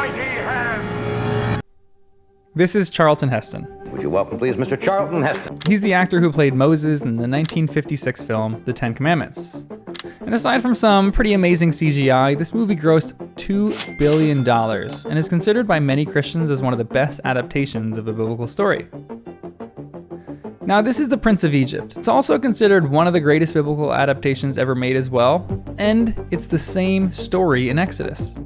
mighty hand. This is Charlton Heston. Would you welcome, please, Mr. Charlton Heston? He's the actor who played Moses in the 1956 film, The Ten Commandments. And aside from some pretty amazing CGI, this movie grossed $2 billion and is considered by many Christians as one of the best adaptations of a biblical story. Now, this is The Prince of Egypt. It's also considered one of the greatest biblical adaptations ever made as well, and it's the same story in Exodus.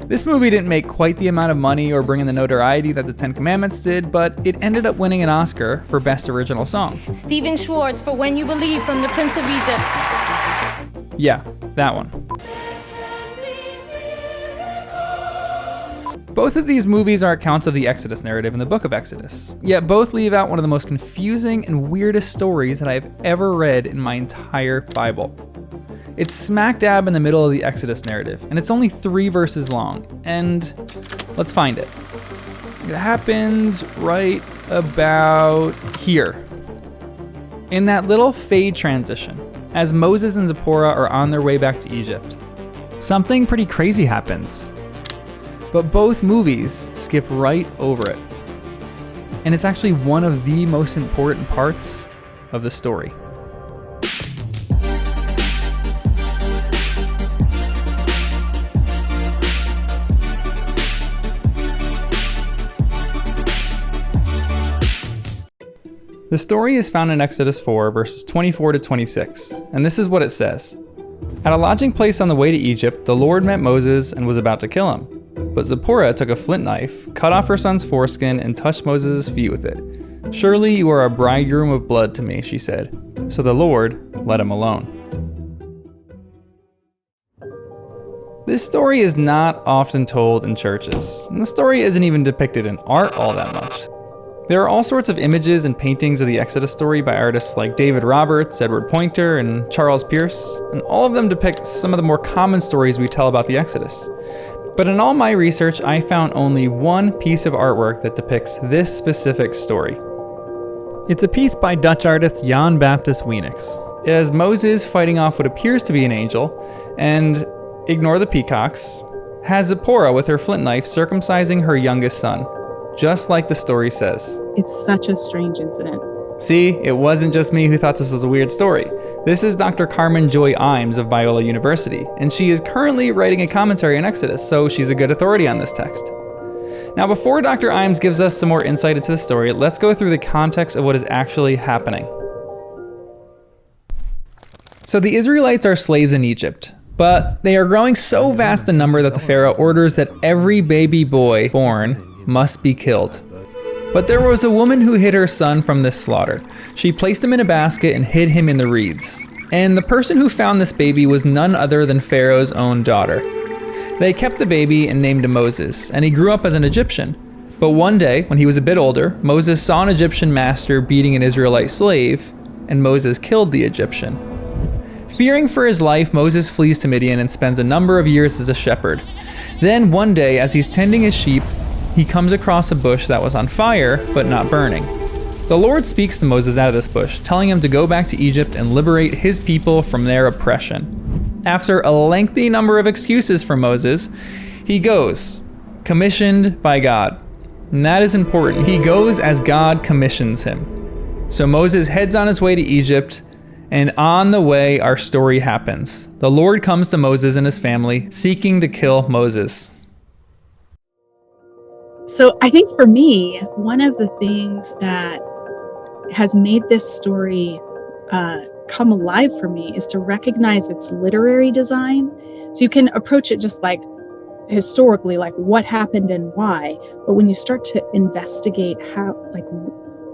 This movie didn't make quite the amount of money or bring in the notoriety that The Ten Commandments did, but it ended up winning an Oscar for Best Original Song. Stephen Schwartz for When You Believe from The Prince of Egypt. Yeah, that one. Both of these movies are accounts of the Exodus narrative in the book of Exodus, yet both leave out one of the most confusing and weirdest stories that I've ever read in my entire Bible. It's smack dab in the middle of the Exodus narrative, and it's only 3 verses long, and let's find it. It happens right about here, in that little fade transition, as Moses and Zipporah are on their way back to Egypt. Something pretty crazy happens. But both movies skip right over it. And it's actually one of the most important parts of the story. The story is found in Exodus 4, verses 24 to 26, and this is what it says. At a lodging place on the way to Egypt, the Lord met Moses and was about to kill him. But Zipporah took a flint knife, cut off her son's foreskin, and touched Moses' feet with it. "Surely you are a bridegroom of blood to me," she said. So the Lord let him alone. This story is not often told in churches, and the story isn't even depicted in art all that much. There are all sorts of images and paintings of the Exodus story by artists like David Roberts, Edward Poynter, and Charles Pierce, and all of them depict some of the more common stories we tell about the Exodus. But in all my research, I found only one piece of artwork that depicts this specific story. It's a piece by Dutch artist Jan Baptist Weenix. It has Moses fighting off what appears to be an angel, and, ignore the peacocks, has Zipporah with her flint knife circumcising her youngest son, just like the story says. It's such a strange incident. See, it wasn't just me who thought this was a weird story. This is Dr. Carmen Joy Imes of Biola University, and she is currently writing a commentary on Exodus, so she's a good authority on this text. Now, before Dr. Imes gives us some more insight into the story, let's go through the context of what is actually happening. So the Israelites are slaves in Egypt, but they are growing so vast in number that the Pharaoh orders that every baby boy born must be killed. But there was a woman who hid her son from this slaughter. She placed him in a basket and hid him in the reeds. And the person who found this baby was none other than Pharaoh's own daughter. They kept the baby and named him Moses, and he grew up as an Egyptian. But one day, when he was a bit older, Moses saw an Egyptian master beating an Israelite slave, and Moses killed the Egyptian. Fearing for his life, Moses flees to Midian and spends a number of years as a shepherd. Then one day, as he's tending his sheep, he comes across a bush that was on fire, but not burning. The Lord speaks to Moses out of this bush, telling him to go back to Egypt and liberate his people from their oppression. After a lengthy number of excuses for Moses, he goes, commissioned by God. And that is important. He goes as God commissions him. So Moses heads on his way to Egypt, and on the way, our story happens. The Lord comes to Moses and his family, seeking to kill Moses. So I think for me, one of the things that has made this story come alive for me is to recognize its literary design. So you can approach it just like historically, like what happened and why. But when you start to investigate how, like,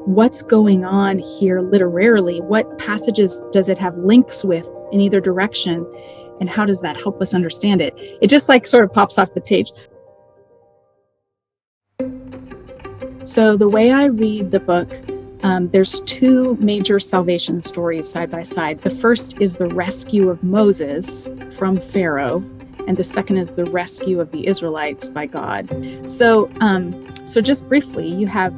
what's going on here literarily, what passages does it have links with in either direction, and how does that help us understand it? It just like sort of pops off the page. So the way I read the book, there's 2 major salvation stories side by side. The first is the rescue of Moses from Pharaoh, and the second is the rescue of the Israelites by God. So just briefly, you have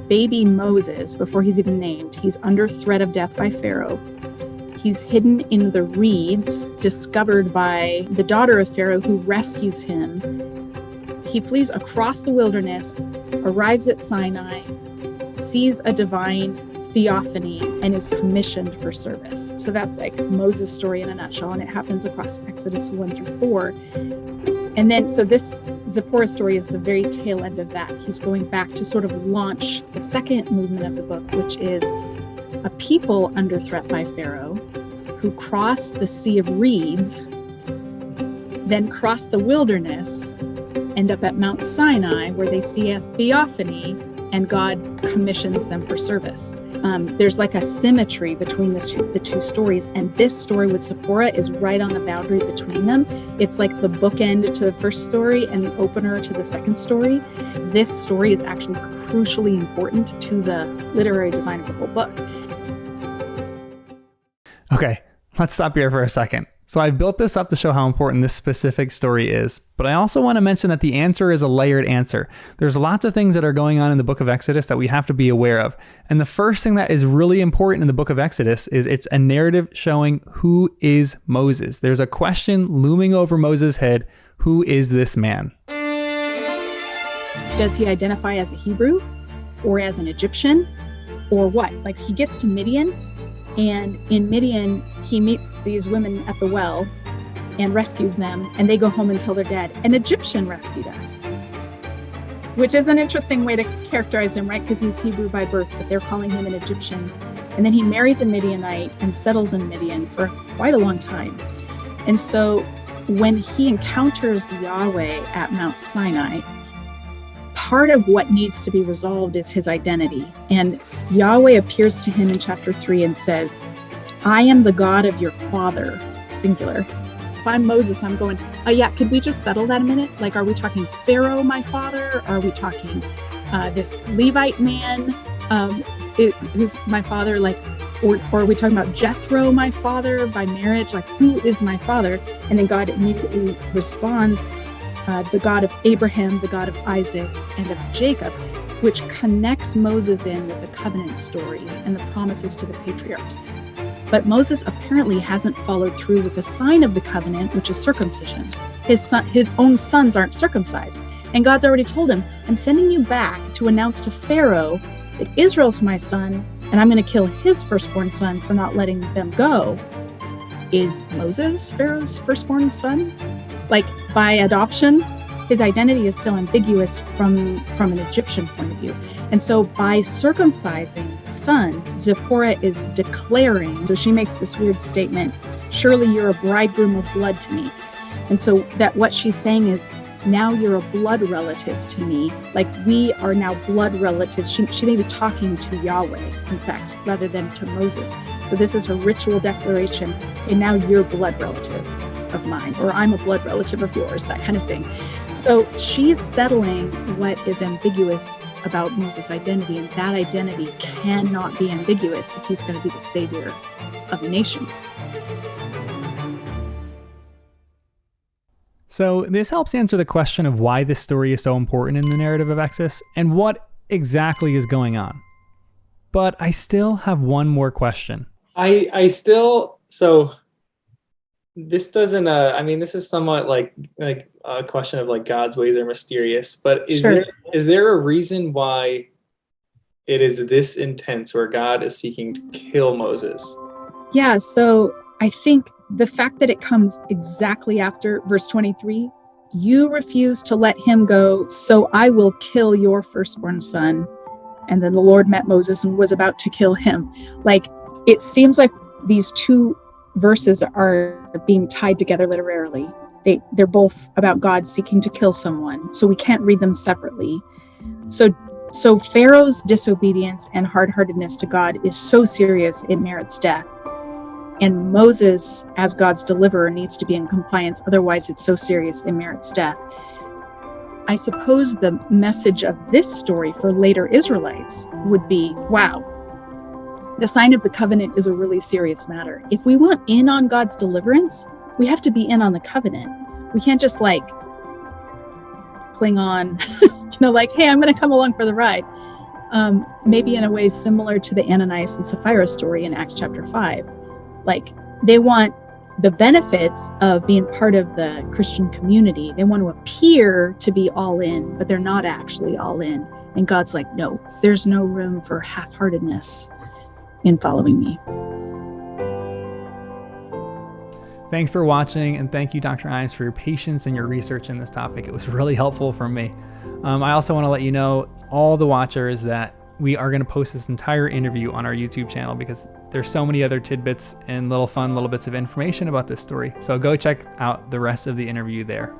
baby Moses, before he's even named. He's under threat of death by Pharaoh. He's hidden in the reeds, discovered by the daughter of Pharaoh, who rescues him. he flees across the wilderness, arrives at Sinai, sees a divine theophany, and is commissioned for service. So that's like Moses' story in a nutshell, and it happens across Exodus 1 through 4. And then, so this Zipporah story is the very tail end of that. He's going back to sort of launch the second movement of the book, which is a people under threat by Pharaoh who cross the Sea of Reeds, then cross the wilderness, end up at Mount Sinai, where they see a theophany, and God commissions them for service. There's like a symmetry between the two stories, and this story with Zipporah is right on the boundary between them. It's like the bookend to the first story and the opener to the second story. This story is actually crucially important to the literary design of the whole book. Okay, let's stop here for a second. So I built this up to show how important this specific story is, but I also want to mention that the answer is a layered answer. There's lots of things that are going on in the book of Exodus that we have to be aware of. And the first thing that is really important in the book of Exodus is it's a narrative showing who is Moses. There's a question looming over Moses' head. Who is this man? Does he identify as a Hebrew or as an Egyptian or what? Like, he gets to Midian, and in Midian, he meets these women at the well and rescues them, and they go home and tell their dad, an Egyptian rescued us, which is an interesting way to characterize him, right? Because he's Hebrew by birth, but they're calling him an Egyptian. And then he marries a Midianite and settles in Midian for quite a long time. And so when he encounters Yahweh at Mount Sinai, part of what needs to be resolved is his identity. And Yahweh appears to him in chapter 3 and says, I am the God of your father, singular. If I'm Moses, I'm going, oh yeah, could we just settle that a minute? Like, are we talking Pharaoh, my father? Are we talking this Levite man who's my father? Like, or are we talking about Jethro, my father, by marriage? Like, who is my father? And then God immediately responds, the God of Abraham, the God of Isaac, and of Jacob, which connects Moses in with the covenant story and the promises to the patriarchs. But Moses apparently hasn't followed through with the sign of the covenant, which is circumcision. His own sons aren't circumcised. And God's already told him, I'm sending you back to announce to Pharaoh that Israel's my son, and I'm going to kill his firstborn son for not letting them go. Is Moses Pharaoh's firstborn son? Like, by adoption, his identity is still ambiguous from an Egyptian point of view. And so by circumcising sons, Zipporah is declaring, so she makes this weird statement, surely you're a bridegroom of blood to me. And so that what she's saying is, now you're a blood relative to me. Like, we are now blood relatives. She may be talking to Yahweh, in fact, rather than to Moses. So this is her ritual declaration, and now you're blood relative of mine, or I'm a blood relative of yours, that kind of thing. So she's settling what is ambiguous about Moses' identity, and that identity cannot be ambiguous if he's going to be the savior of the nation. So this helps answer the question of why this story is so important in the narrative of Exodus and what exactly is going on. But I still have one more question. This doesn't, this is somewhat like a question of like God's ways are mysterious, but is there a reason why it is this intense where God is seeking to kill Moses? Yeah, so I think the fact that it comes exactly after verse 23, you refuse to let him go, so I will kill your firstborn son. And then the Lord met Moses and was about to kill him. Like, it seems like these two verses are being tied together literarily. They're both about God seeking to kill someone, so we can't read them separately. So Pharaoh's disobedience and hard-heartedness to God is so serious it merits death. And Moses, as God's deliverer, needs to be in compliance, otherwise it's so serious it merits death. I suppose the message of this story for later Israelites would be, wow, the sign of the covenant is a really serious matter. If we want in on God's deliverance, we have to be in on the covenant. We can't just like cling on, like, hey, I'm going to come along for the ride. Maybe in a way similar to the Ananias and Sapphira story in Acts chapter 5. Like, they want the benefits of being part of the Christian community. They want to appear to be all in, but they're not actually all in. And God's like, no, there's no room for half-heartedness in following me. Thanks for watching, and thank you, Dr. Imes, for your patience and your research in this topic. It was really helpful for me. I also want to let you know, all the watchers, that we are going to post this entire interview on our YouTube channel because there's so many other tidbits and little bits of information about this story. So go check out the rest of the interview there.